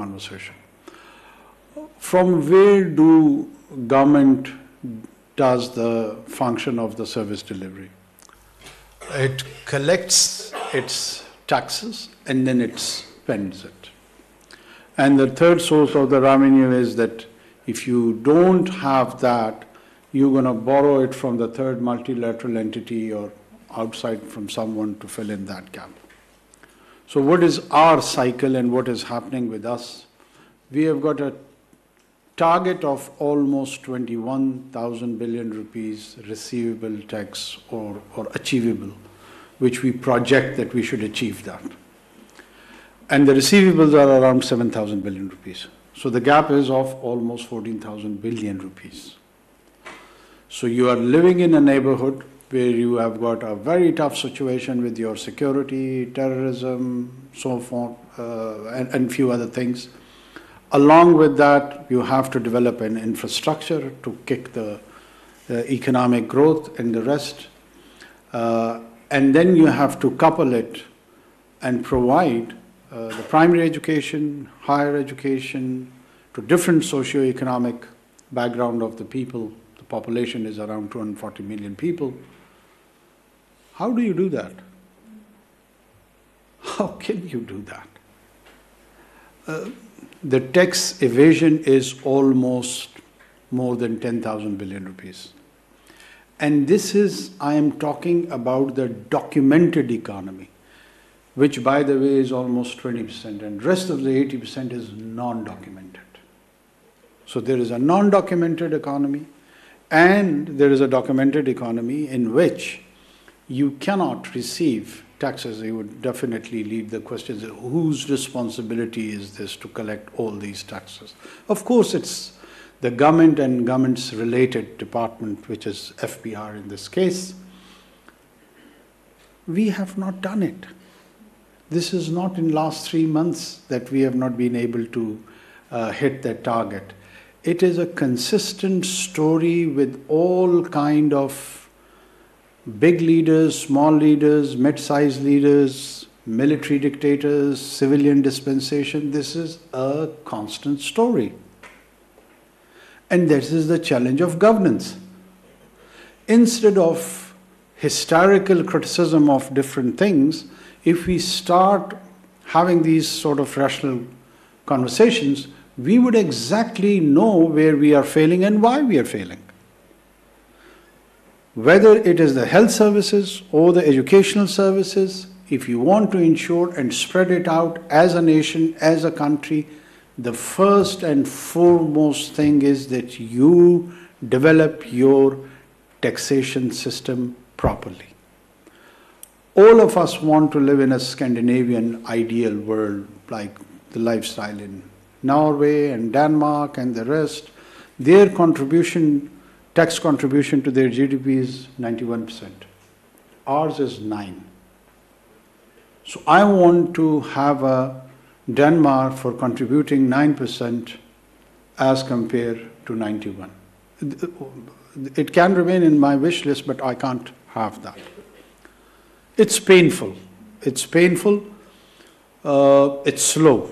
conversation. From where do government does the function of the service delivery? It collects its taxes and then it spends it. And the third source of the revenue is that if you don't have that, you're going to borrow it from the third multilateral entity or outside from someone to fill in that gap. So what is our cycle and what is happening with us? We have got a target of almost 21,000 billion rupees receivable tax or achievable, which we project that we should achieve that. And the receivables are around 7,000 billion rupees. So the gap is of almost 14,000 billion rupees. So you are living in a neighborhood where you have got a very tough situation with your security, terrorism, so forth, and few other things. Along with that, you have to develop an infrastructure to kick the economic growth and the rest. And then you have to couple it and provide the primary education, higher education to different socio-economic background of the people. The population is around 240 million people. How do you do that? How can you do that? The tax evasion is almost more than 10,000 billion rupees. And this is, I am talking about the documented economy, which by the way is almost 20%, and rest of the 80% is non-documented. So there is a non-documented economy, and there is a documented economy in which you cannot receive taxes. You would definitely leave the question, whose responsibility is this to collect all these taxes? Of course, it's the government and government's related department, which is FBR in this case. We have not done it. This is not in last 3 months that we have not been able to hit that target. It is a consistent story with all kind of big leaders, small leaders, mid-sized leaders, military dictators, civilian dispensation. This is a constant story. And this is the challenge of governance. Instead of hysterical criticism of different things, if we start having these sort of rational conversations, we would exactly know where we are failing and why we are failing. Whether it is the health services or the educational services, if you want to ensure and spread it out as a nation, as a country, the first and foremost thing is that you develop your taxation system properly. All of us want to live in a Scandinavian ideal world, like the lifestyle in Norway and Denmark and the rest. Their contribution, tax contribution to their GDP is 91%. Ours is 9%. So I want to have a Denmark for contributing 9% as compared to 91%. It can remain in my wish list, but I can't have that. It's painful. It's painful. It's slow.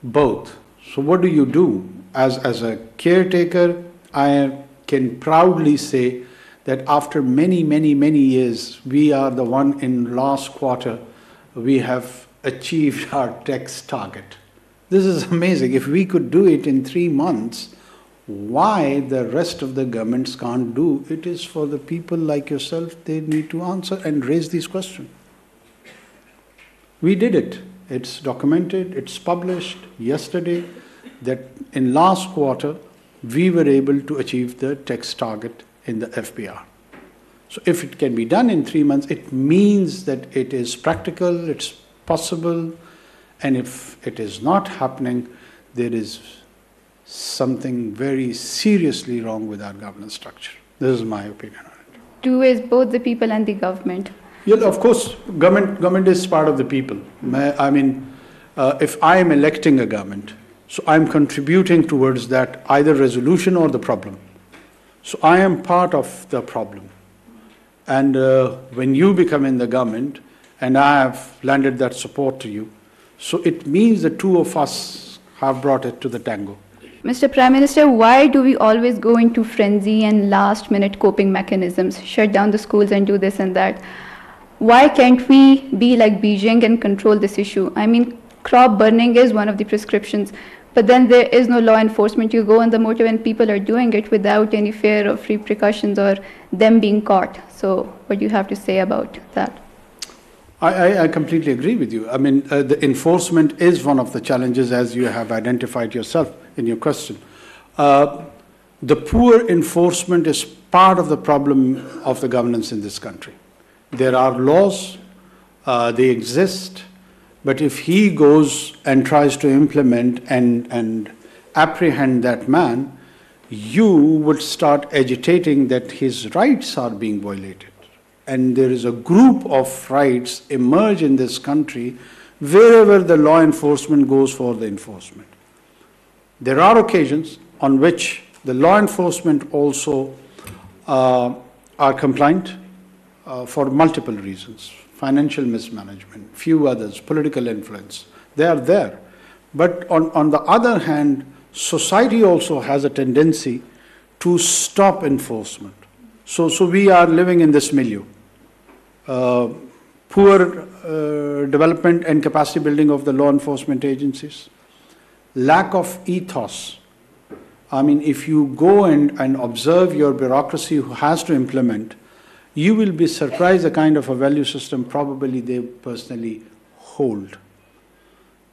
Both. So what do you do? As a caretaker, I can proudly say that after many, many, many years, we are the one in last quarter, we have achieved our tax target. This is amazing. If we could do it in 3 months, why the rest of the governments can't do it is for the people like yourself. They need to answer and raise these questions. We did it. It's documented, it's published yesterday that in last quarter, we were able to achieve the tax target in the FBR. So if it can be done in 3 months, it means that it is practical, it's possible, and if it is not happening, there is something very seriously wrong with our governance structure. This is my opinion on it. Two is both the people and the government. Yeah, of course, government is part of the people. I mean, if I am electing a government, so I'm contributing towards that either resolution or the problem. So I am part of the problem. And when you become in the government, and I have lended that support to you, So it means the two of us have brought it to the tango. Mr. Prime Minister, why do we always go into frenzy and last-minute coping mechanisms, shut down the schools and do this and that? Why can't we be like Beijing and control this issue? I mean, crop burning is one of the prescriptions, but then there is no law enforcement. You go on the motorway and people are doing it without any fear of repercussions or them being caught. So what do you have to say about that? I completely agree with you. I mean, the enforcement is one of the challenges, as you have identified yourself in your question. The poor enforcement is part of the problem of the governance in this country. There are laws, they exist, but if he goes and tries to implement and apprehend that man, you would start agitating that his rights are being violated. And there is a group of rights emerge in this country wherever the law enforcement goes for the enforcement. There are occasions on which the law enforcement also are compliant for multiple reasons. Financial mismanagement, few others, political influence. They are there. But on the other hand, society also has a tendency to stop enforcement. So we are living in this milieu. Poor development and capacity building of the law enforcement agencies. Lack of ethos. I mean, if you go and observe your bureaucracy who has to implement, you will be surprised the kind of a value system probably they personally hold.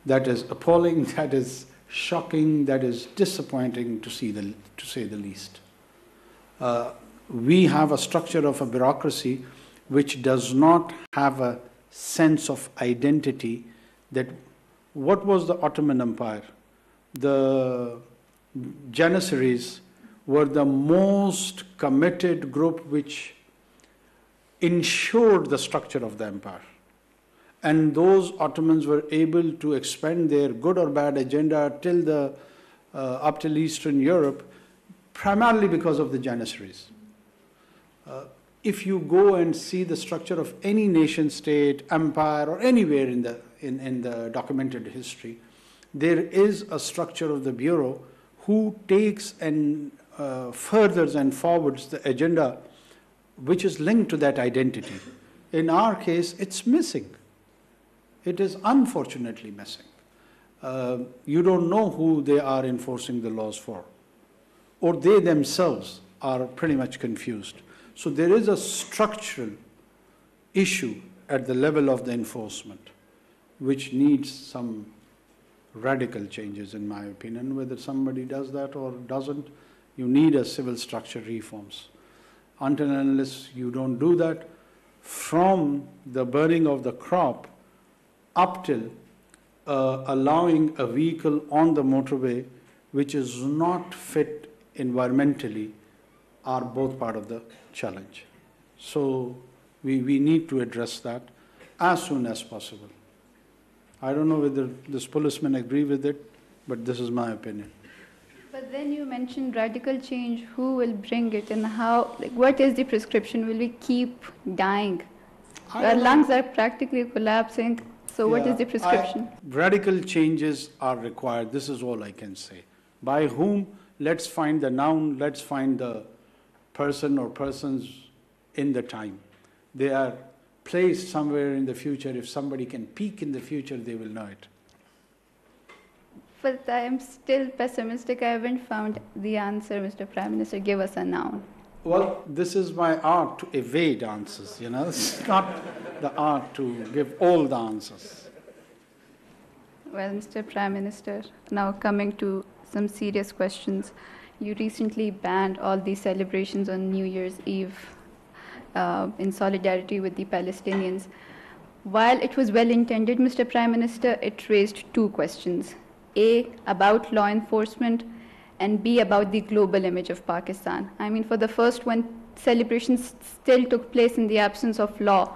That is appalling, that is shocking, that is disappointing to say the least. We have a structure of a bureaucracy which does not have a sense of identity. That what was the Ottoman Empire? The Janissaries were the most committed group which ensured the structure of the empire. And those Ottomans were able to expand their good or bad agenda till up till Eastern Europe, primarily because of the Janissaries. If you go and see the structure of any nation state, empire, or anywhere in the documented history, there is a structure of the bureau who takes and furthers and forwards the agenda which is linked to that identity. In our case, it's missing. It is unfortunately missing. You don't know who they are enforcing the laws for, or they themselves are pretty much confused. So there is a structural issue at the level of the enforcement which needs some radical changes, in my opinion. Whether somebody does that or doesn't, you need a civil structure reforms. Until and unless you don't do that, from the burning of the crop up till allowing a vehicle on the motorway which is not fit environmentally, are both part of the challenge. So we need to address that as soon as possible. I don't know whether this policemen agree with it, but this is my opinion. But then you mentioned radical change. Who will bring it and how? Like, what is the prescription? Will we keep dying? Our lungs are practically collapsing. So what is the prescription? Radical changes are required. This is all I can say. By whom? Let's find the noun. Let's find the person or persons in the time. They are placed somewhere in the future. If somebody can peek in the future, they will know it. But I am still pessimistic. I haven't found the answer, Mr. Prime Minister. Give us a noun. Well, this is my art to evade answers, you know. It's not the art to give all the answers. Well, Mr. Prime Minister, now coming to some serious questions. You recently banned all these celebrations on New Year's Eve in solidarity with the Palestinians. While it was well intended, Mr. Prime Minister, it raised two questions. A, about law enforcement, and B, about the global image of Pakistan. I mean, for the first one, celebrations still took place in the absence of law.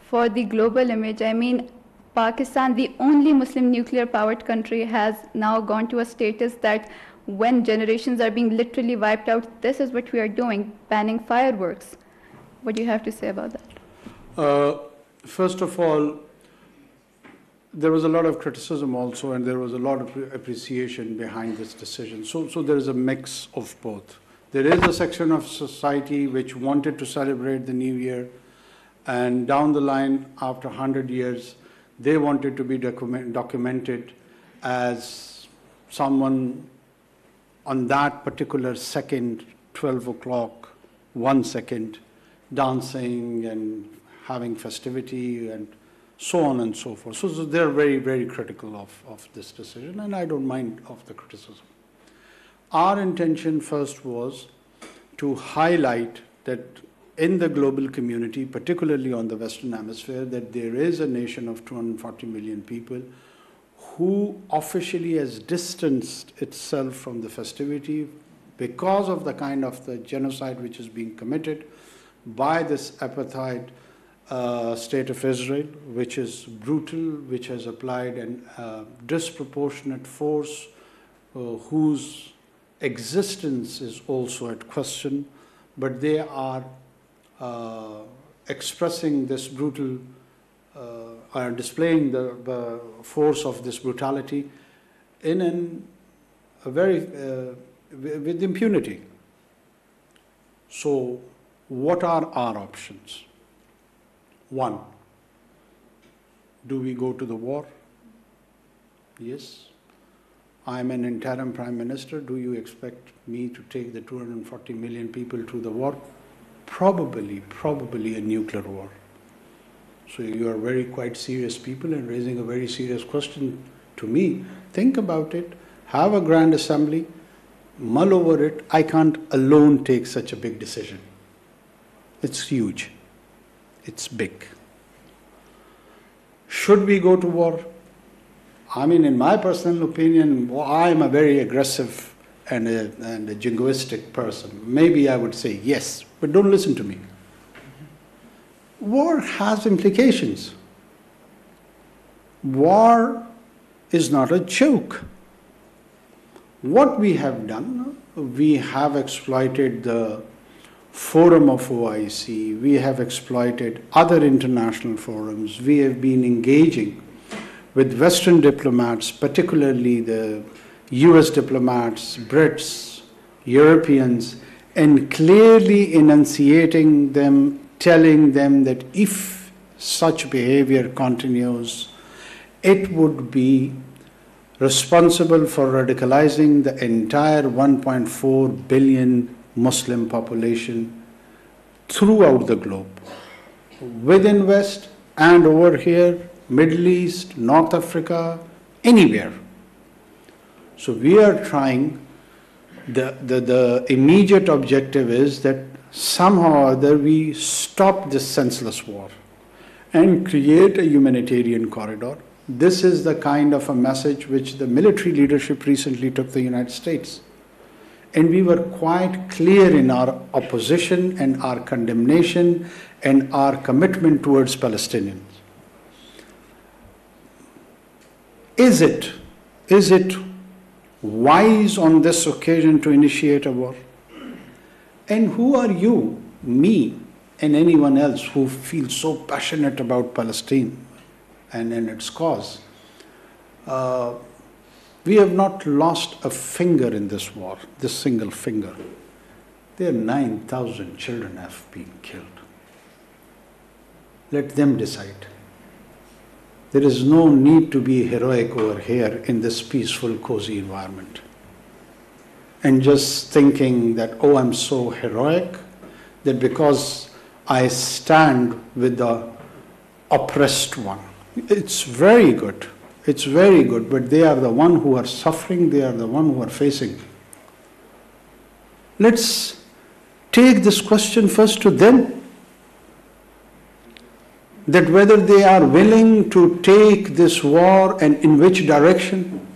For the global image, I mean, Pakistan, the only Muslim nuclear-powered country, has now gone to a status that when generations are being literally wiped out, this is what we are doing, banning fireworks. What do you have to say about that? First of all, there was a lot of criticism also, and there was a lot of appreciation behind this decision. So there is a mix of both. There is a section of society which wanted to celebrate the New Year, and down the line, after 100 years, they wanted to be documented as someone on that particular second, 12 o'clock, 1 second, dancing and having festivity and so on and so forth. So they're very, very critical of this decision, and I don't mind of the criticism. Our intention first was to highlight that in the global community, particularly on the Western Hemisphere, that there is a nation of 240 million people who officially has distanced itself from the festivity because of the kind of the genocide which is being committed by this apartheid state of Israel, which is brutal, which has applied a disproportionate force, whose existence is also at question, but they are expressing this brutal, are displaying the force of this brutality in a very, with impunity. So what are our options? One, do we go to the war? Yes. I'm an interim prime minister. Do you expect me to take the 240 million people to the war? Probably a nuclear war. So you are very quite serious people and raising a very serious question to me. Think about it, have a grand assembly, mull over it. I can't alone take such a big decision. It's huge. It's big. Should we go to war? I mean, in my personal opinion, I'm a very aggressive and a jingoistic person. Maybe I would say yes, but don't listen to me. War has implications. War is not a joke. What we have done, we have exploited the forum of OIC, we have exploited other international forums, we have been engaging with Western diplomats, particularly the US diplomats, Brits, Europeans, and clearly enunciating them, telling them that if such behavior continues, it would be responsible for radicalizing the entire 1.4 billion Muslim population throughout the globe, within West and over here, Middle East, North Africa, anywhere. So we are trying, the immediate objective is that somehow or other we stop this senseless war and create a humanitarian corridor. This is the kind of a message which the military leadership recently took the United States. And we were quite clear in our opposition and our condemnation and our commitment towards Palestinians. Is it wise on this occasion to initiate a war? And who are you, me, and anyone else who feels so passionate about Palestine and its cause? We have not lost a finger in this war, this single finger. There 9,000 children have been killed. Let them decide. There is no need to be heroic over here in this peaceful, cozy environment. And just thinking that, oh, I'm so heroic, that because I stand with the oppressed one. It's very good. It's very good, but they are the one who are suffering, they are the one who are facing. Let's take this question first to them, that whether they are willing to take this war and in which direction.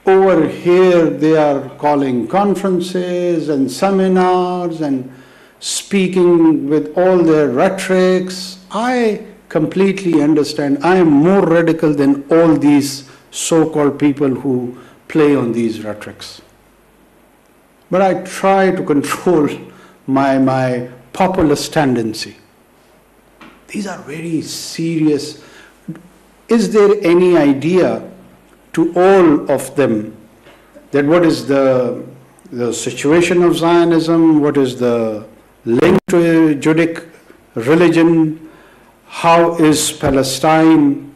Over here they are calling conferences and seminars and speaking with all their rhetorics. I completely understand. I am more radical than all these so-called people who play on these rhetorics. But I try to control my populist tendency. These are very serious. Is there any idea to all of them that what is the situation of Zionism, what is the link to a Judaic religion, how is Palestine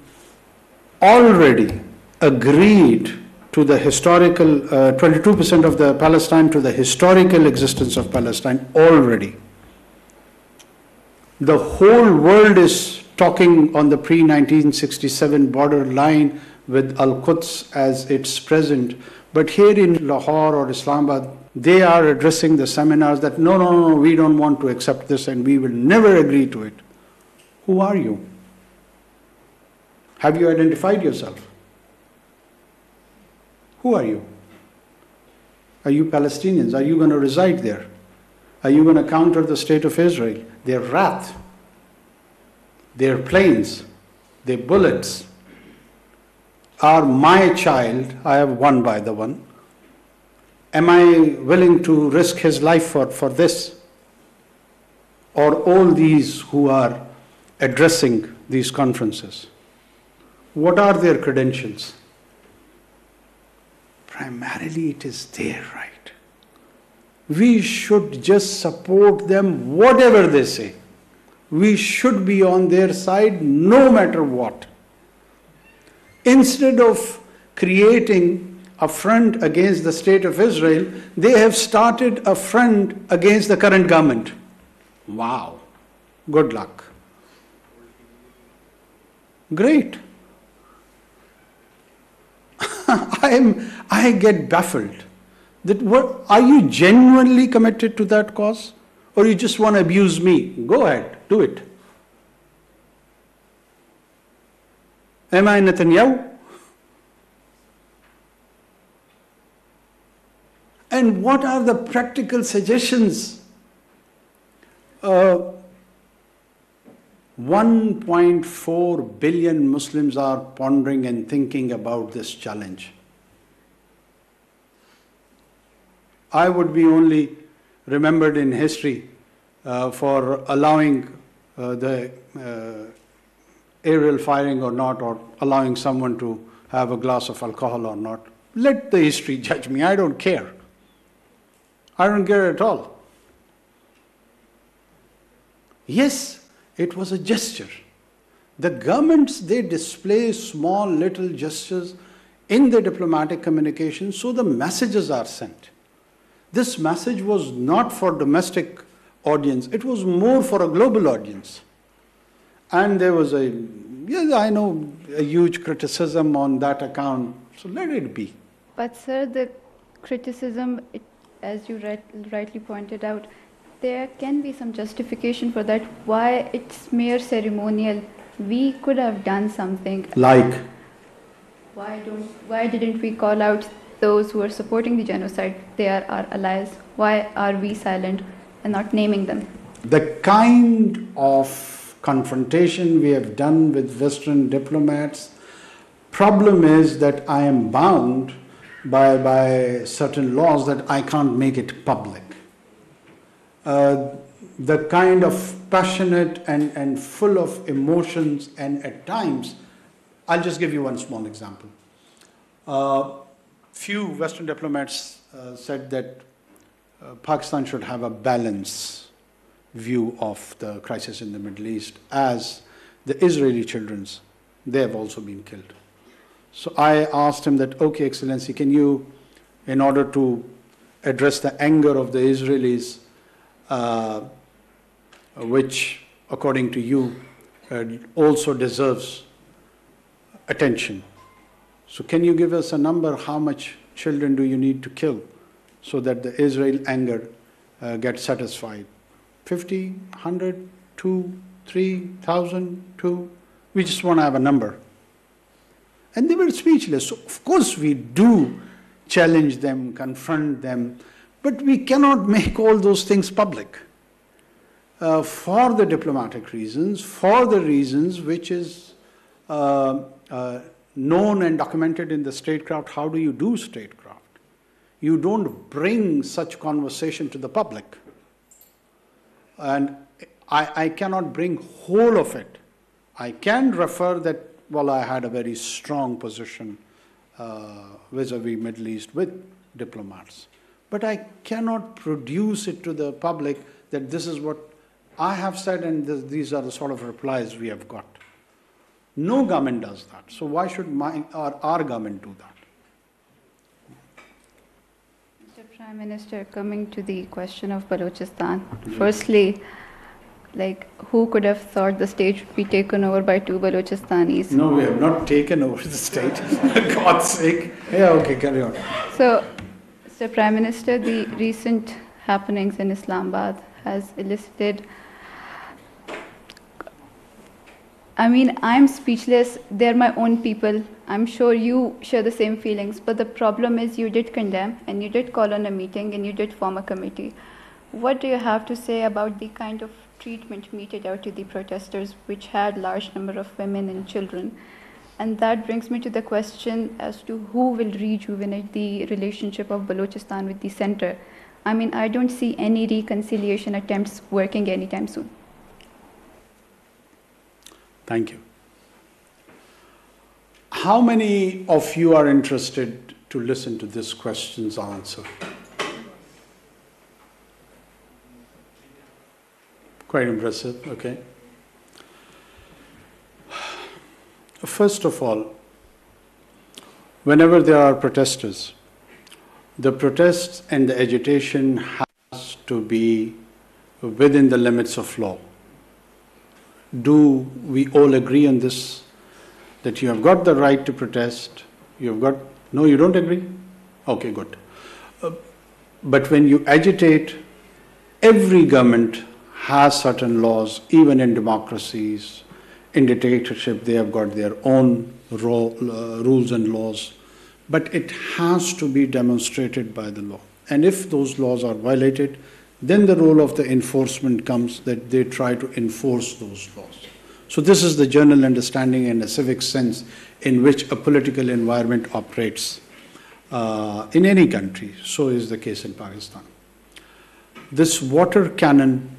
already agreed to the historical, 22% of the Palestine to the historical existence of Palestine already. The whole world is talking on the pre-1967 border line with Al-Quds as its present. But here in Lahore or Islamabad, they are addressing the seminars that no, we don't want to accept this and we will never agree to it. Who are you? Have you identified yourself? Who are you? Are you Palestinians? Are you going to reside there? Are you going to counter the state of Israel? Their wrath, their planes, their bullets are my child. I have one by the one. Am I willing to risk his life for this? Or all these who are addressing these conferences? What are their credentials? Primarily it is their right. We should just support them whatever they say. We should be on their side no matter what. Instead of creating a front against the state of Israel, they have started a front against the current government. Wow. Good luck. Great. I get baffled. Are you genuinely committed to that cause? Or you just want to abuse me? Go ahead, do it. Am I Netanyahu? And what are the practical suggestions? 1.4 billion Muslims are pondering and thinking about this challenge. I would be only remembered in history for allowing the aerial firing or not, or allowing someone to have a glass of alcohol or not. Let the history judge me. I don't care. I don't care at all. Yes, it was a gesture. The governments, they display small little gestures in their diplomatic communication, so the messages are sent. This message was not for domestic audience, it was more for a global audience. And there was a huge criticism on that account, so let it be. But sir, the criticism, as you rightly pointed out, there can be some justification for that. Why it's mere ceremonial? We could have done something. Like? Why didn't we call out those who are supporting the genocide? They are our allies. Why are we silent and not naming them? The kind of confrontation we have done with Western diplomats, problem is that I am bound by certain laws that I can't make it public. The kind of passionate and full of emotions, and at times, I'll just give you one small example. Few Western diplomats said that Pakistan should have a balanced view of the crisis in the Middle East, as the Israeli children's, they have also been killed. So I asked him that, okay, Excellency, can you, in order to address the anger of the Israelis, which, according to you, also deserves attention. So can you give us a number, how much children do you need to kill so that the Israel anger gets satisfied? 50, 100, 2, 3,000, 2? We just want to have a number. And they were speechless. So of course we do challenge them, confront them, but we cannot make all those things public. For the diplomatic reasons, for the reasons which is known and documented in the statecraft. How do you do statecraft? You don't bring such conversation to the public. And I cannot bring whole of it. I can refer that well, I had a very strong position vis-a-vis Middle East with diplomats. But I cannot produce it to the public that this is what I have said and these are the sort of replies we have got. No government does that. So why should our government do that? Mr. Prime Minister, coming to the question of Balochistan, firstly, like, who could have thought the state would be taken over by two Balochistanis? No, we have not taken over the state, for God's sake. Yeah, okay, carry on. So, Mr. Prime Minister, the recent happenings in Islamabad has elicited, I mean, I'm speechless. They're my own people. I'm sure you share the same feelings. But the problem is you did condemn and you did call on a meeting and you did form a committee. What do you have to say about the kind of treatment meted out to the protesters, which had large number of women and children? And that brings me to the question as to who will rejuvenate the relationship of Balochistan with the center. I mean, I don't see any reconciliation attempts working anytime soon. Thank you. How many of you are interested to listen to this question's answer? Quite impressive, okay. First of all, whenever there are protesters, the protests and the agitation has to be within the limits of law. Do we all agree on this? That you have got the right to protest, you have got, no, you don't agree? Okay, good. But when you agitate, every government has certain laws, even in democracies. In dictatorship, they have got their own rules and laws. But it has to be demonstrated by the law. And if those laws are violated, then the role of the enforcement comes that they try to enforce those laws. So this is the general understanding and a civic sense in which a political environment operates in any country. So is the case in Pakistan. This water cannon,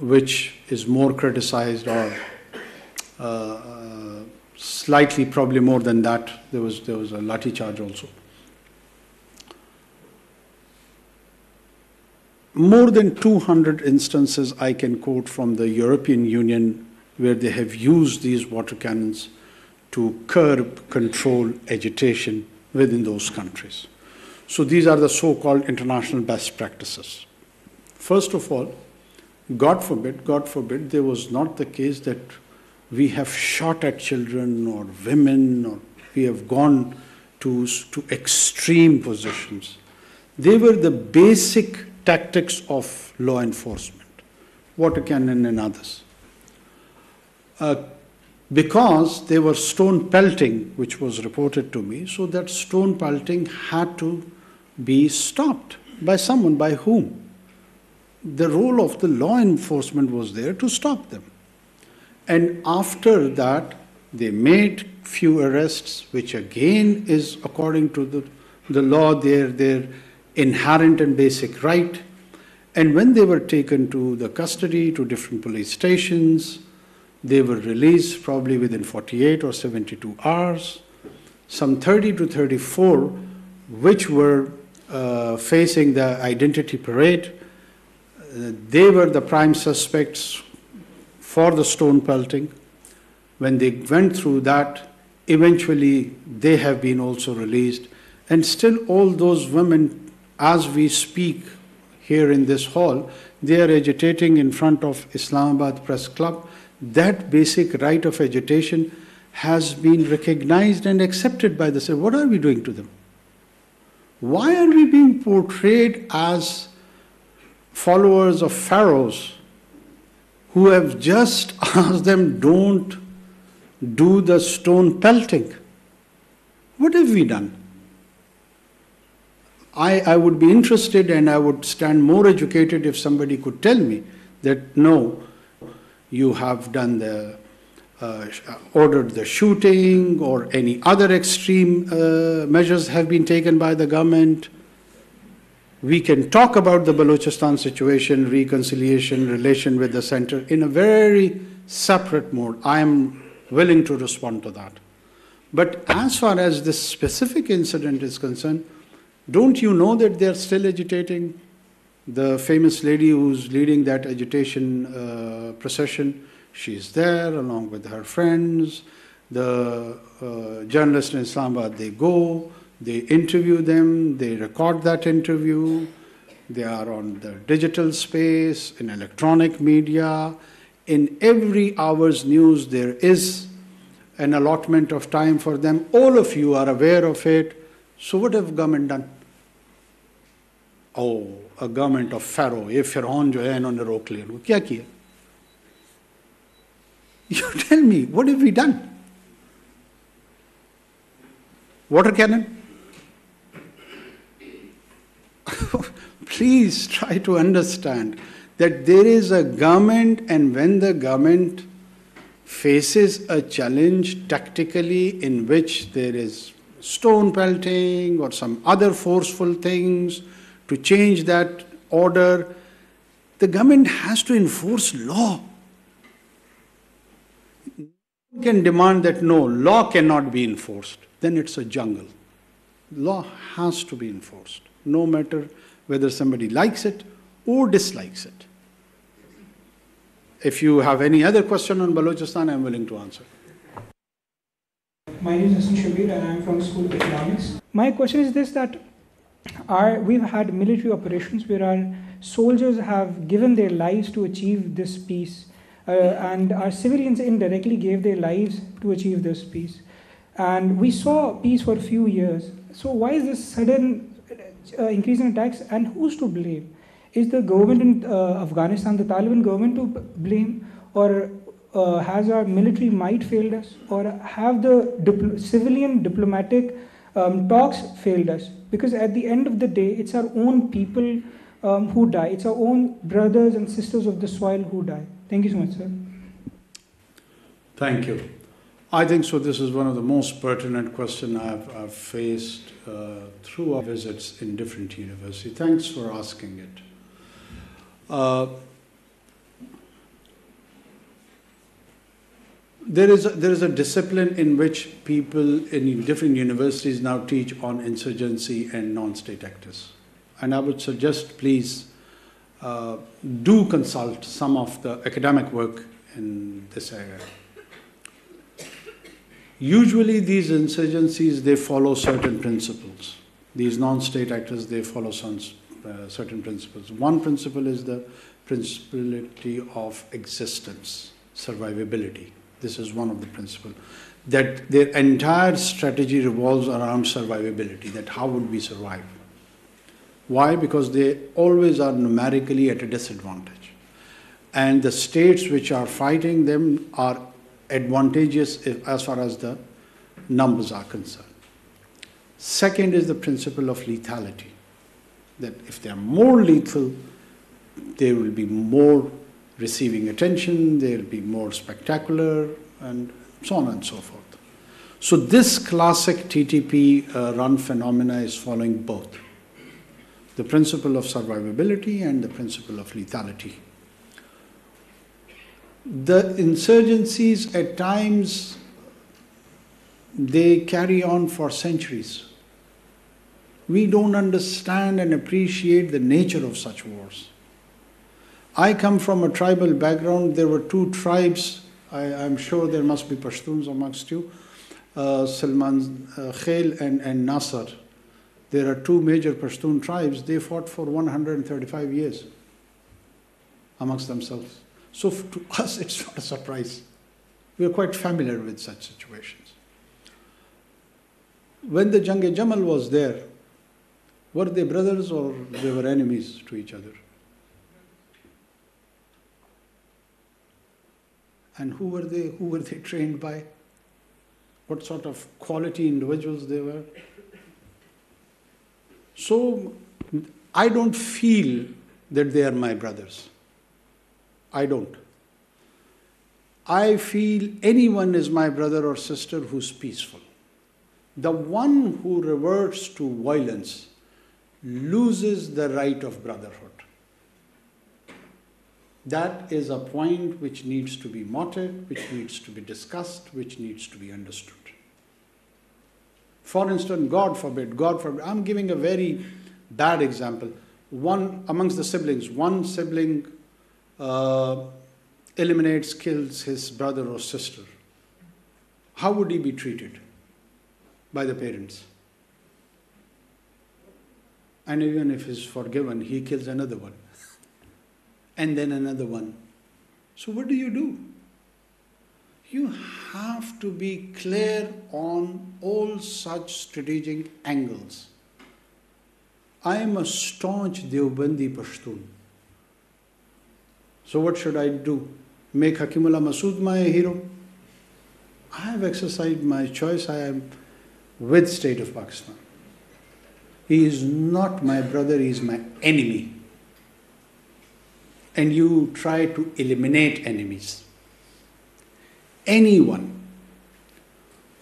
which is more criticized or slightly probably more than that, there was a lathi charge also. More than 200 instances I can quote from the European Union where they have used these water cannons to curb, control agitation within those countries. So these are the so-called international best practices. First of all, God forbid, there was not the case that we have shot at children or women or we have gone to extreme positions. They were the basic tactics of law enforcement, water cannon and others. Because they were stone pelting, which was reported to me, so that stone pelting had to be stopped by someone, by whom? The role of the law enforcement was there to stop them. And after that, they made few arrests, which again is according to the law, their inherent and basic right. And when they were taken to the custody, to different police stations, they were released probably within 48 or 72 hours. Some 30 to 34, which were facing the identity parade, they were the prime suspects for the stone pelting. When they went through that, eventually they have been also released. And still all those women, as we speak here in this hall, they are agitating in front of Islamabad Press Club. That basic right of agitation has been recognized and accepted by the state. What are we doing to them? Why are we being portrayed as followers of pharaohs who have just asked them, don't do the stone pelting? What have we done? I would be interested and I would stand more educated if somebody could tell me that no, you have done the, ordered the shooting or any other extreme measures have been taken by the government. We can talk about the Balochistan situation, reconciliation, relation with the center in a very separate mode. I am willing to respond to that. But as far as this specific incident is concerned, don't you know that they're still agitating? The famous lady who's leading that agitation procession, she's there along with her friends. The journalists in Islamabad, they go, they interview them, they record that interview. They are on the digital space, in electronic media. In every hour's news, there is an allotment of time for them. All of you are aware of it. So what have government done? Oh, a government of Pharaoh. ये फिरौन जो है इन्होंने रोक लिया उनको क्या किया? You tell me, what have we done? Water cannon? Please try to understand that there is a government, and when the government faces a challenge tactically in which there is stone pelting or some other forceful things to change that order, the government has to enforce law. You can demand that no, law cannot be enforced. Then it's a jungle. Law has to be enforced, no matter whether somebody likes it or dislikes it. If you have any other question on Balochistan, I'm willing to answer. My name is Hassan Shabir and I'm from the School of Economics. My question is this, that we've had military operations where our soldiers have given their lives to achieve this peace, and our civilians indirectly gave their lives to achieve this peace. And we saw peace for a few years. So why is this sudden increase in attacks, and who's to blame? Is the government in Afghanistan, the Taliban government, to blame, or has our military might failed us, or have the civilian diplomatic talks failed us? Because at the end of the day, it's our own people who die. It's our own brothers and sisters of the soil who die. Thank you so much, sir. Thank you. I think so. This is one of the most pertinent questions I've faced through our visits in different universities. Thanks for asking it. There is a discipline in which people in different universities now teach on insurgency and non-state actors. And I would suggest, please, do consult some of the academic work in this area. Usually these insurgencies, they follow certain principles. These non-state actors, they follow certain principles. One principle is the principality of existence, survivability. This is one of the principles. That their entire strategy revolves around survivability, that how would we survive? Why? Because they always are numerically at a disadvantage. And the states which are fighting them are advantageous as far as the numbers are concerned. Second is the principle of lethality, that if they are more lethal, they will be more receiving attention, they will be more spectacular, and so on and so forth. So this classic TTP run phenomena is following both the principle of survivability and the principle of lethality. The insurgencies at times, they carry on for centuries. We don't understand and appreciate the nature of such wars. I come from a tribal background. There were two tribes. I'm sure there must be Pashtuns amongst you, Salman Khail and Nasser. There are two major Pashtun tribes. They fought for 135 years amongst themselves. So to us, it's not a surprise. We are quite familiar with such situations. When the Jang-e-Jamal was there, were they brothers or they were enemies to each other? And who were they? Who were they trained by? What sort of quality individuals they were? So I don't feel that they are my brothers. I don't. I feel anyone is my brother or sister who's peaceful. The one who reverts to violence loses the right of brotherhood. That is a point which needs to be noted, which needs to be discussed, which needs to be understood. For instance, God forbid, I'm giving a very bad example. Amongst the siblings, one sibling eliminates, kills his brother or sister. How would he be treated by the parents? And even if he's forgiven, he kills another one. And then another one. So what do? You have to be clear on all such strategic angles. I am a staunch Deobandi Pashtun. So what should I do? Make Hakimullah Masood my hero? I have exercised my choice. I am with State of Pakistan. He is not my brother, he is my enemy. And you try to eliminate enemies. Anyone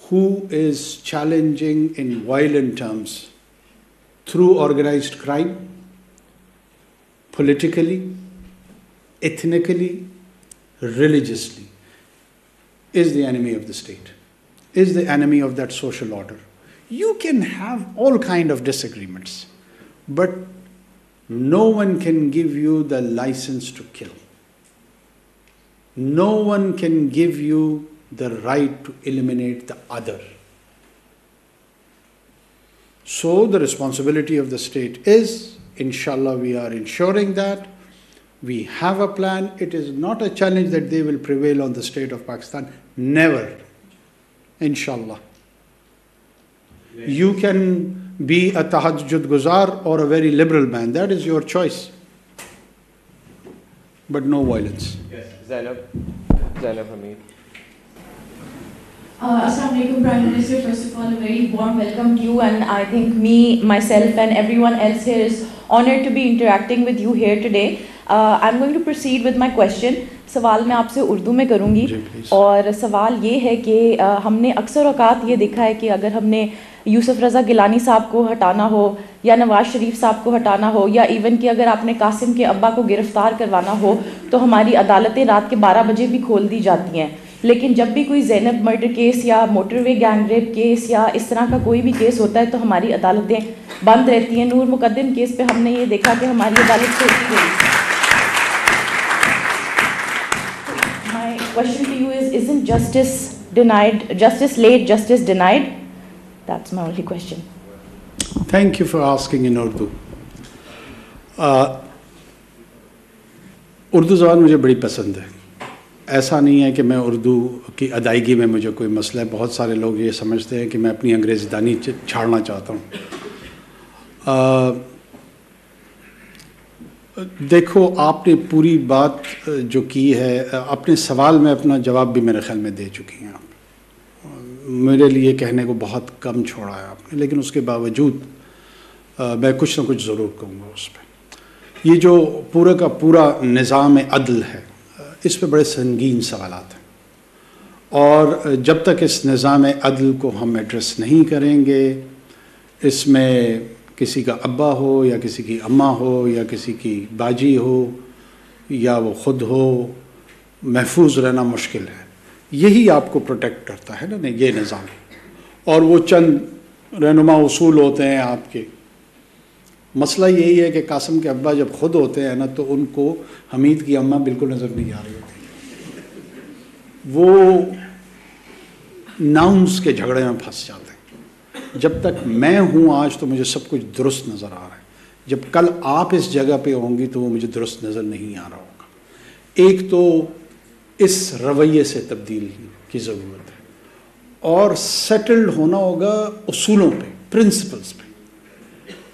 who is challenging in violent terms through organized crime, politically, ethnically, religiously, is the enemy of the state, is the enemy of that social order. You can have all kind of disagreements, but no one can give you the license to kill. No one can give you the right to eliminate the other. So the responsibility of the state is, inshallah, we are ensuring that we have a plan. It is not a challenge that they will prevail on the state of Pakistan. Never. Inshallah. You can be a tahajjud guzar or a very liberal man. That is your choice. But no violence. Yes. Zainab Hamid. Assalamualaikum Prime Minister. First of all, a very warm welcome to you, and I think myself and everyone else here is honored to be interacting with you here today. I'm going to proceed with my question. सवाल मैं आपसे उर्दू में करूँगी और सवाल ये है कि हमने अक्सर औकात ये देखा है कि अगर हमने यूसुफ रज़ा गिलानी साहब को हटाना हो या नवाज शरीफ साहब को हटाना हो या इवन कि अगर आपने कासिम के अब्बा को गिरफ़्तार करवाना हो तो हमारी अदालतें रात के 12 बजे भी खोल दी जाती हैं, लेकिन जब भी कोई ज़ैनब मर्डर केस या मोटरवे गैंग रेप केस या इस तरह का कोई भी केस होता है तो हमारी अदालतें बंद रहती हैं। नूर मुकद्दम केस पे हमने ये देखा कि हमारी अदालत खोलती गई। My question to you is, isn't justice denied, justice late, justice denied? That's my only question. Thank you for asking in Urdu. Urdu ज़बान मुझे बड़ी पसंद है। ऐसा नहीं है कि मैं उर्दू की अदायगी में मुझे कोई मसला है। बहुत सारे लोग ये समझते हैं कि मैं अपनी अंग्रेज़ी दानी छाड़ना चाहता हूँ। देखो, आपने पूरी बात जो की है, अपने सवाल में अपना जवाब भी मेरे ख्याल में दे चुकी हैं आप। मेरे लिए कहने को बहुत कम छोड़ा है आपने, लेकिन उसके बावजूद मैं कुछ ना कुछ ज़रूर कहूँगा उस पर। ये जो पूरा का पूरा निज़ाम अदल है, इस पे बड़े संगीन सवालात हैं, और जब तक इस निज़ाम अदल को हम एड्रेस नहीं करेंगे, इसमें किसी का अब्बा हो या किसी की अम्मा हो या किसी की बाजी हो या वो ख़ुद हो, महफूज रहना मुश्किल है। यही आपको प्रोटेक्ट करता है ना ये निज़ाम, और वो चंद रहनुमा उसूल होते हैं आपके। मसला यही है कि कासिम के अब्बा जब ख़ुद होते हैं ना, तो उनको हमीद की अम्मा बिल्कुल नज़र नहीं आ रही होती। वो नाउंस के झगड़े में फंस जाते हैं। जब तक मैं हूँ आज तो मुझे सब कुछ दुरुस्त नज़र आ रहा है, जब कल आप इस जगह पे होंगी तो वो मुझे दुरुस्त नज़र नहीं आ रहा होगा। एक तो इस रवैये से तब्दीली की ज़रूरत है, और सेटल्ड होना होगा उसूलों पे, प्रिंसिपल्स पे,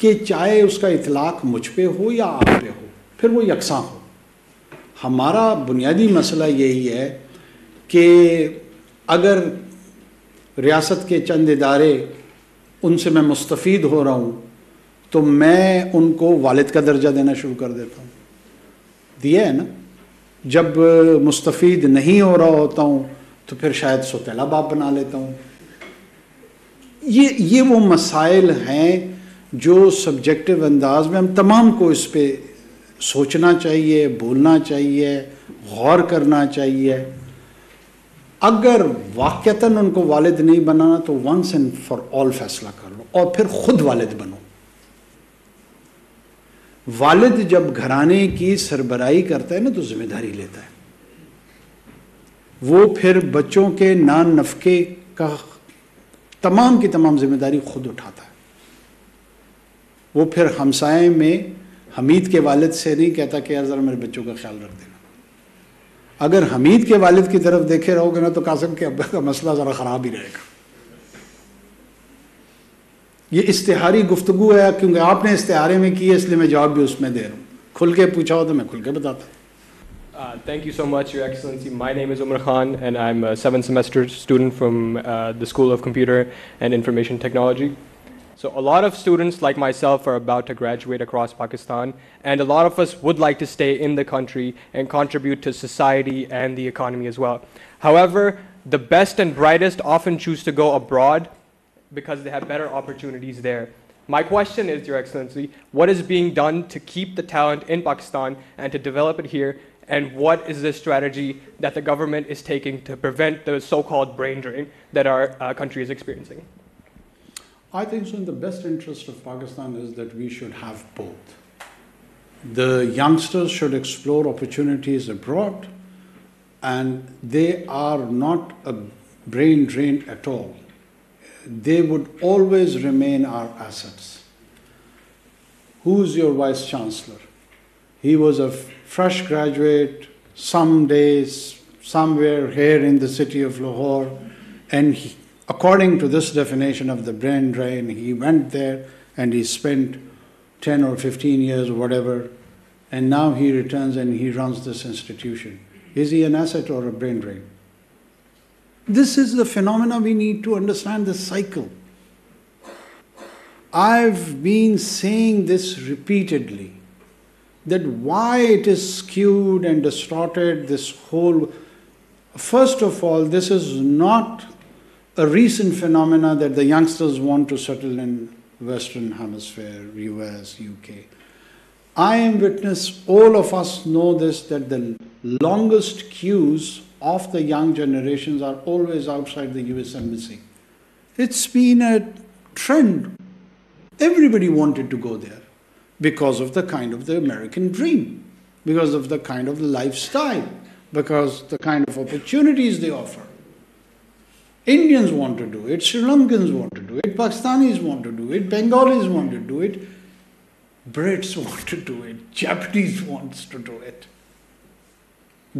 कि चाहे उसका इतलाक़ मुझ पे हो या आप पे हो, फिर वो यकसां हो। हमारा बुनियादी मसला यही है कि अगर रियासत के चंद इदारे, उनसे मैं मुस्तफ़ीद हो रहा हूँ, तो मैं उनको वालिद का दर्जा देना शुरू कर देता हूँ। दिया है ना। जब मुस्तफ़ीद नहीं हो रहा होता हूँ तो फिर शायद सौतेला बाप बना लेता हूँ। ये वो मसाइल हैं जो सब्जेक्टिव अंदाज में हम तमाम को इस पे सोचना चाहिए, बोलना चाहिए, गौर करना चाहिए। अगर वाक़तन उनको वालिद नहीं बनाना तो वंस एंड फॉर ऑल फैसला कर लो और फिर खुद वालिद बनो। वालिद जब घराने की सरबराही करता है ना तो जिम्मेदारी लेता है, वो फिर बच्चों के नान नफ़के का तमाम की तमाम जिम्मेदारी खुद उठाता है। वो फिर हमसाए में हमीद के वालिद से नहीं कहता कि यार ज़रा मेरे बच्चों का ख्याल रख देना। अगर हमीद के वालिद की तरफ देखे रहोगे ना तो कासिम के अब्बा का मसला ज़रा ख़राब ही रहेगा। ये इस्तिहारी गुफ्तगू है क्योंकि आपने इस्तिहारे में की है, इसलिए मैं जवाब भी उसमें दे रहा हूँ। खुल के पूछा हो तो मैं खुल के बताता। Thank you so much, Your Excellency. My name is Umar Khan, and I'm a 7th semester student from the School of Computer and Information Technology. So a lot of students like myself are about to graduate across Pakistan, and a lot of us would like to stay in the country and contribute to society and the economy as well. However, the best and brightest often choose to go abroad because they have better opportunities there. My question is, Your Excellency, what is being done to keep the talent in Pakistan and to develop it here? And what is the strategy that the government is taking to prevent the so-called brain drain that our country is experiencing? I think so in the best interest of Pakistan is that we should have both. The youngsters should explore opportunities abroad, and they are not a brain drain at all. They would always remain our assets. Who's your Vice Chancellor? He was a fresh graduate, some days, somewhere here in the city of Lahore, and according to this definition of the brain drain, he went there and he spent 10 or 15 years or whatever, and now he returns and he runs this institution. Is he an asset or a brain drain? This is the phenomena we need to understand, the cycle. I've been saying this repeatedly, that why it is skewed and distorted, this whole... First of all, this is not a recent phenomena that the youngsters want to settle in Western Hemisphere, US, UK. I am witness, all of us know this, that the longest queues of the young generations are always outside the US Embassy. It's been a trend. Everybody wanted to go there because of the kind of the American dream, because of the kind of lifestyle, because the kind of opportunities they offer. Indians want to do it, Sri Lankans want to do it, Pakistanis want to do it, Bengalis want to do it, Brits want to do it, Japanese wants to do it,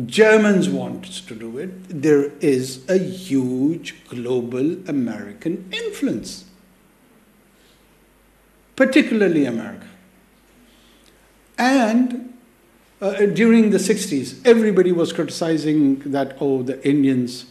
Germans want to do it. There is a huge global American influence, particularly America. And during the 60s, everybody was criticizing that, oh, the Indians'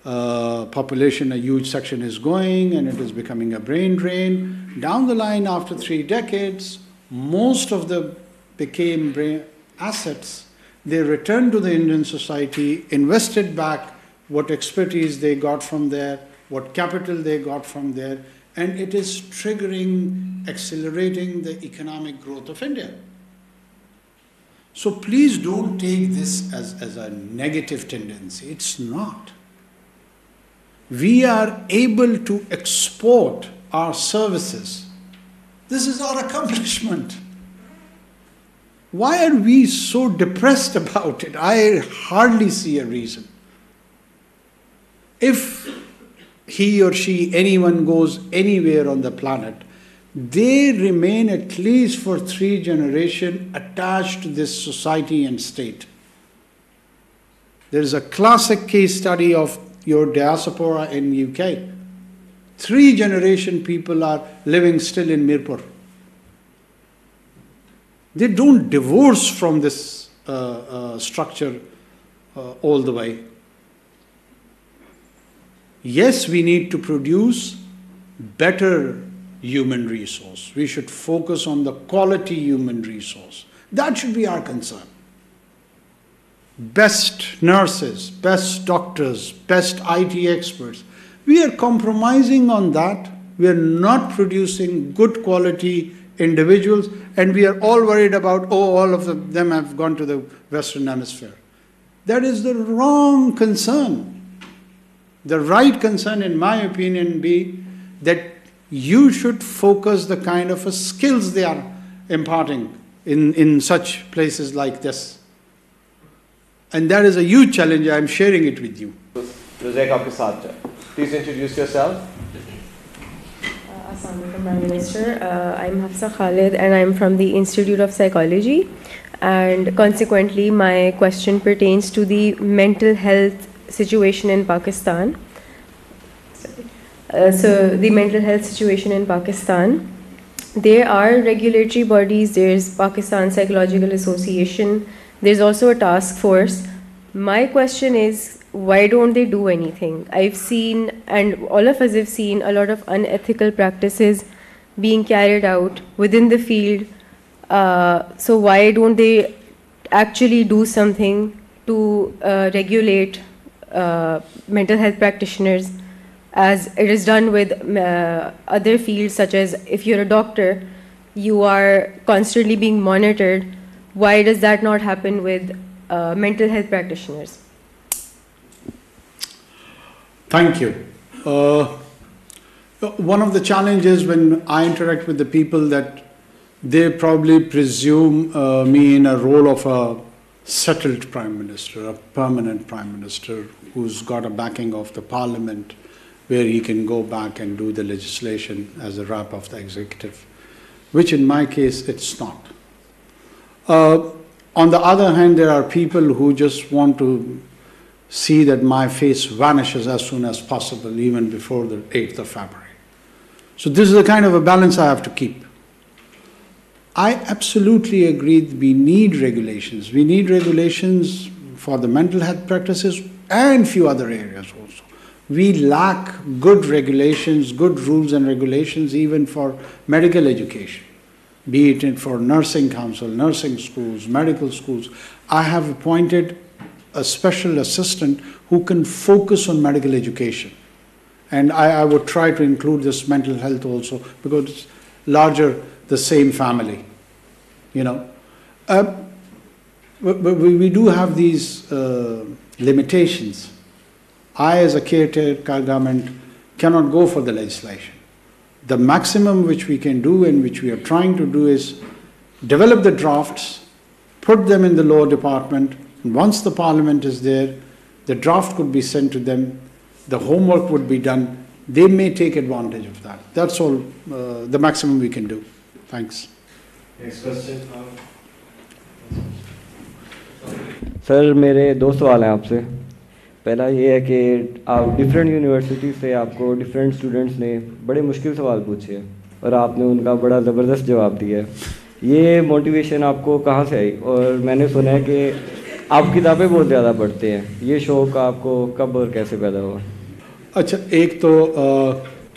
population, a huge section is going and it is becoming a brain drain. Down the line, after 3 decades, most of them became brain assets. They returned to the Indian society, invested back what expertise they got from there, what capital they got from there, and it is triggering, accelerating the economic growth of India. So please don't take this as a negative tendency. It's not. We are able to export our services. This is our accomplishment. Why are we so depressed about it? I hardly see a reason. If he or she, anyone goes anywhere on the planet, they remain at least for 3 generations attached to this society and state. There is a classic case study of your diaspora in UK. 3 generation people are living still in Mirpur. They don't divorce from this structure all the way. Yes, we need to produce better human resource. We should focus on the quality human resource. That should be our concern. Best nurses, best doctors, best IT experts. We are compromising on that. We are not producing good quality individuals, and we are all worried about, oh, all of them have gone to the Western Hemisphere. That is the wrong concern. The right concern, in my opinion, be that you should focus the kind of skills they are imparting in such places like this. And that is a huge challenge. I am sharing it with you. Please introduce yourself. Assalamualaikum, Prime Minister. I'm Hafsa Khalid and I'm from the Institute of Psychology. And consequently, my question pertains to the mental health situation in Pakistan. So the mental health situation in Pakistan, there are regulatory bodies, there's Pakistan Psychological Association, there's also a task force. My question is, why don't they do anything? I've seen, and all of us have seen, a lot of unethical practices being carried out within the field. So why don't they actually do something to regulate mental health practitioners, as it is done with other fields, such as if you're a doctor, you are constantly being monitored. Why does that not happen with mental health practitioners? Thank you. One of the challenges when I interact with the people, that they probably presume me in a role of a settled Prime Minister, a permanent Prime Minister who's got a backing of the Parliament, where he can go back and do the legislation as a wrap of the executive, which in my case, it's not. On the other hand, there are people who just want to see that my face vanishes as soon as possible, even before the 8th of February. So this is the kind of a balance I have to keep. I absolutely agree we need regulations. We need regulations for the mental health practices and few other areas also. We lack good regulations, good rules and regulations even for medical education, be it for nursing council, nursing schools, medical schools. I have appointed a special assistant who can focus on medical education. And I would try to include this mental health also, because it's larger, the same family, you know. But we do have these limitations. I, as a caretaker government, cannot go for the legislation. The maximum which we can do and which we are trying to do is develop the drafts, put them in the law department, and once the Parliament is there, the draft could be sent to them, the homework would be done, they may take advantage of that. That's all the maximum we can do. Thanks. Next question. Sir मेरे दो सवाल हैं आपसे. पहला ये है कि आप डिफरेंट यूनिवर्सिटी से आपको डिफरेंट स्टूडेंट्स ने बड़े मुश्किल सवाल पूछे हैं और आपने उनका बड़ा ज़बरदस्त जवाब दिया है. ये मोटिवेशन आपको कहाँ से आई? और मैंने सुना है कि आप किताबें बहुत ज़्यादा पढ़ते हैं. ये शौक़ आपको कब और कैसे पैदा हुआ? अच्छा, एक तो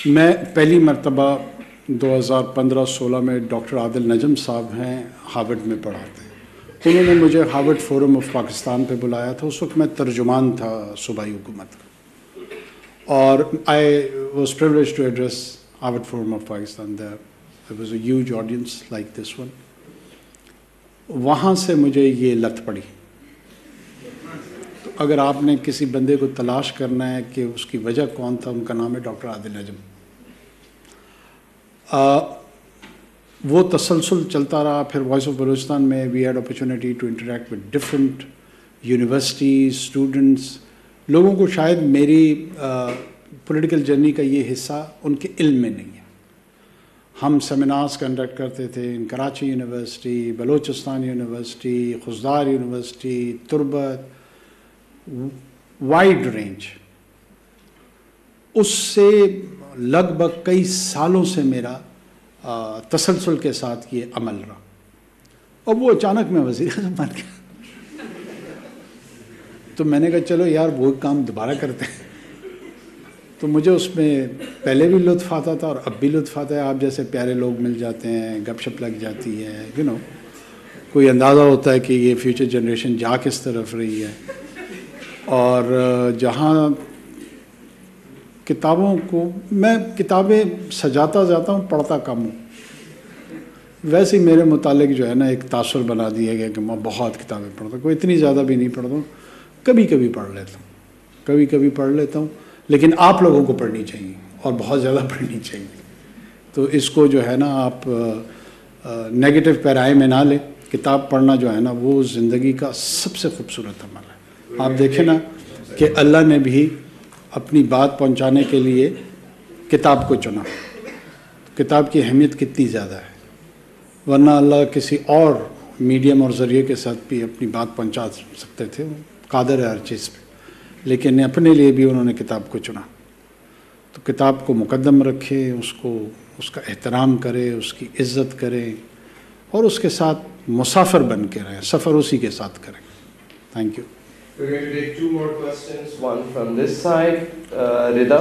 मैं पहली मरतबा 2015-16 में डॉक्टर आदिल नजम साहब हैं, हार्वर्ड में पढ़ाते हैं. उन्होंने मुझे हार्वर्ड फोरम ऑफ पाकिस्तान पे बुलाया था. उस वक्त मैं तर्जुमान था सूबाई हुकूमत का, और I was privileged to address Harvard forum of Pakistan. There was a huge audience like this one. वहाँ से मुझे ये लत पड़ी. तो अगर आपने किसी बंदे को तलाश करना है कि उसकी वजह कौन था, उनका नाम है डॉक्टर आदिल नजम. वो तसलसल चलता रहा. फिर वॉइस ऑफ बलूचिस्तान में we had opportunity to interact with different universities, students. लोगों को शायद मेरी पॉलिटिकल जर्नी का ये हिस्सा उनके इल्म में नहीं है. हम सेमिनार्स कंडक्ट करते थे in Karachi University, Balochistan University, Khuzdar University, Turbat, wide range. उससे लगभग कई सालों से मेरा तसलसल के साथ ये अमल रहा. और वो अचानक मैं वज़ीर-ए-आज़म बन गया. तो मैंने कहा चलो यार वो काम दोबारा करते हैं. तो मुझे उसमें पहले भी लुत्फ़ आता था और अब भी लुत्फ़ आता है. आप जैसे प्यारे लोग मिल जाते हैं, गपशप लग जाती है, यू नो, कोई अंदाज़ा होता है कि ये फ्यूचर जनरेशन जा किस तरफ रही है. और जहाँ किताबों को, मैं किताबें सजाता जाता हूँ, पढ़ता कम हूँ. वैसे ही मेरे मुतालिक जो है ना एक तासुर बना दिया गया कि मैं बहुत किताबें पढ़ता हूँ। कोई इतनी ज़्यादा भी नहीं पढ़ता हूँ, कभी कभी पढ़ लेता हूँ, कभी कभी पढ़ लेता हूँ, लेकिन आप लोगों को पढ़नी चाहिए और बहुत ज़्यादा पढ़नी चाहिए। तो इसको जो है ना आप नेगेटिव पैराए में ना लें। किताब पढ़ना जो है ना वो ज़िंदगी का सबसे खूबसूरत अमल है। आप देखें ना कि अल्लाह ने भी अपनी बात पहुंचाने के लिए किताब को चुना। किताब की अहमियत कितनी ज़्यादा है, वरना अल्लाह किसी और मीडियम और ज़रिए के साथ भी अपनी बात पहुंचा सकते थे, कादर है हर चीज़ पे, लेकिन अपने लिए भी उन्होंने किताब को चुना। तो किताब को मुकद्दम रखें, उसको उसका एहतराम करें, उसकी इज़्ज़त करें और उसके साथ मुसाफिर बन के रहें, सफ़र उसी के साथ करें। Thank you. We're going to take 2 more questions, one from this side. Rida.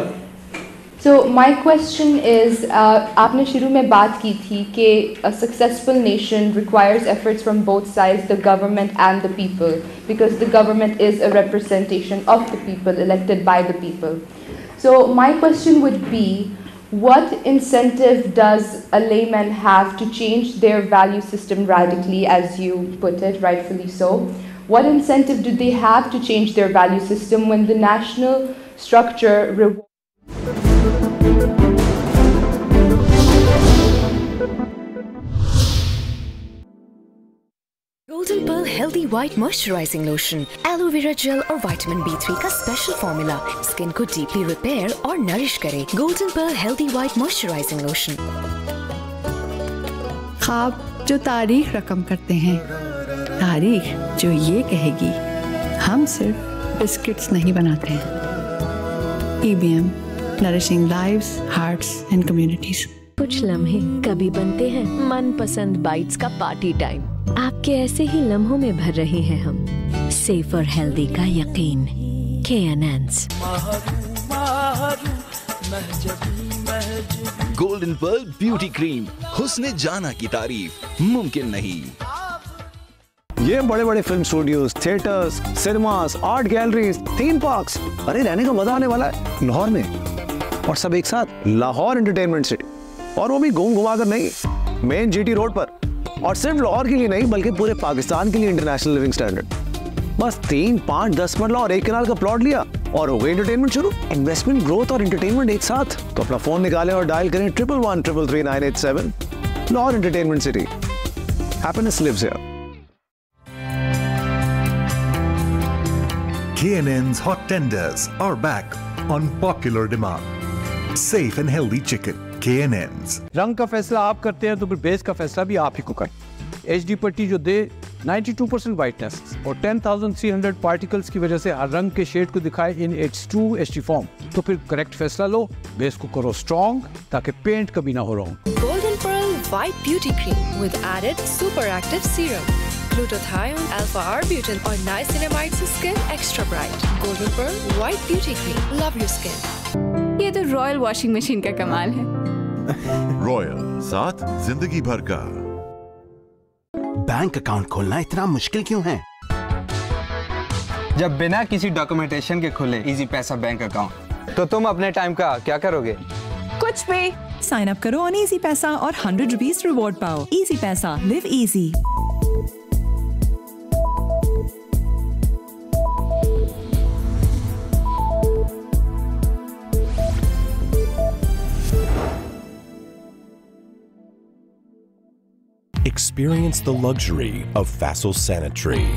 So my question is, आपने शुरू में बात की थी कि a successful nation requires efforts from both sides, the government and the people, because the government is a representation of the people, elected by the people. So my question would be, what incentive does a layman have to change their value system radically, as you put it, rightfully so? What incentive do they have to change their value system when the national structure Golden Pearl Healthy White Moisturizing Lotion, Aloe Vera Gel और Vitamin B3 का special formula skin को deeply repair और nourish करे। Golden Pearl Healthy White Moisturizing Lotion। ख्वाब जो तारीख रकम करते हैं, तारीख जो ये कहेगी हम सिर्फ बिस्किट्स नहीं बनाते हैं। EBM, Nourishing Lives, Hearts and Communities। कुछ लम्हे कभी बनते हैं मनपसंद बाइट्स का पार्टी टाइम। आपके ऐसे ही लम्हों में भर रहे हैं हम सेफ और हेल्दी का यकीन। K&N's। Golden Pearl beauty cream, हुस्न जाना की तारीफ मुमकिन नहीं। ये बड़े बड़े film studios, theatres, cinemas, art galleries, theme parks, अरे रहने का मजा आने वाला है लाहौर में। और सब एक साथ, लाहौर एंटरटेनमेंट सिटी। और वो भी घूम घुमा कर नहीं, मेन GT रोड पर। और सिर्फ लाहौर के लिए नहीं बल्कि पूरे पाकिस्तान के लिए इंटरनेशनल लिविंग स्टैंडर्ड। बस 3, 5, 10 मरला और 1 कनाल का प्लॉट लिया और हो गई एंटरटेनमेंट शुरू। इन्वेस्टमेंट, ग्रोथ और एंटरटेनमेंट एक साथ। तो अपना फोन निकालें और डायल करें 1113333987। Lahore entertainment city, happiness lives here. K&N's hot tenders are back on popular demand. Safe and healthy chicken, K&N's। रंग का फैसला आप करते हैं तो फिर बेस का फैसला भी आप ही को करें। HD पट्टी जो दे 92% वाइटनेस और 10,300 पार्टिकल्स की वजह से हर रंग के शेड को दिखाए इन its true HD फॉर्म, तो फिर करेक्ट फैसला लो, बेस को करो स्ट्रॉन्ग ताकि पेंट कभी ना हो रहा। Golden Pearl White Beauty Cream with added super active serum, glutathione, alpha-arbutin और niacinamide से skin extra bright। Golden Pearl White Beauty Cream, love your skin। ये तो रॉयल वॉशिंग मशीन का कमाल है। रॉयल, साथ जिंदगी भर का। बैंक अकाउंट खोलना इतना मुश्किल क्यों है? जब बिना किसी डॉक्यूमेंटेशन के खुले इजी पैसा बैंक अकाउंट, तो तुम अपने टाइम का क्या करोगे? कुछ भी। साइन अप करो ऑन इजी पैसा और 100 रुपीज रिवॉर्ड पाओ। इजी पैसा, live easy. Experience the luxury of Facile Sanitary.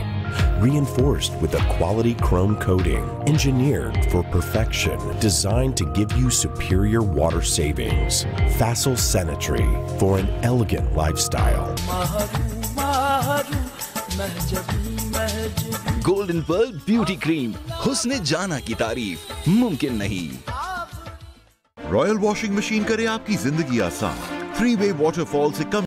Reinforced with a quality chrome coating, engineered for perfection, designed to give you superior water savings. Facile Sanitary for an elegant lifestyle. Golden Pearl beauty cream, हुस्न जाना की तारीफ मुमकिन नहीं। Royal washing machine करे आपकी जिंदगी आसान। 3-वे वाटरफॉल से कम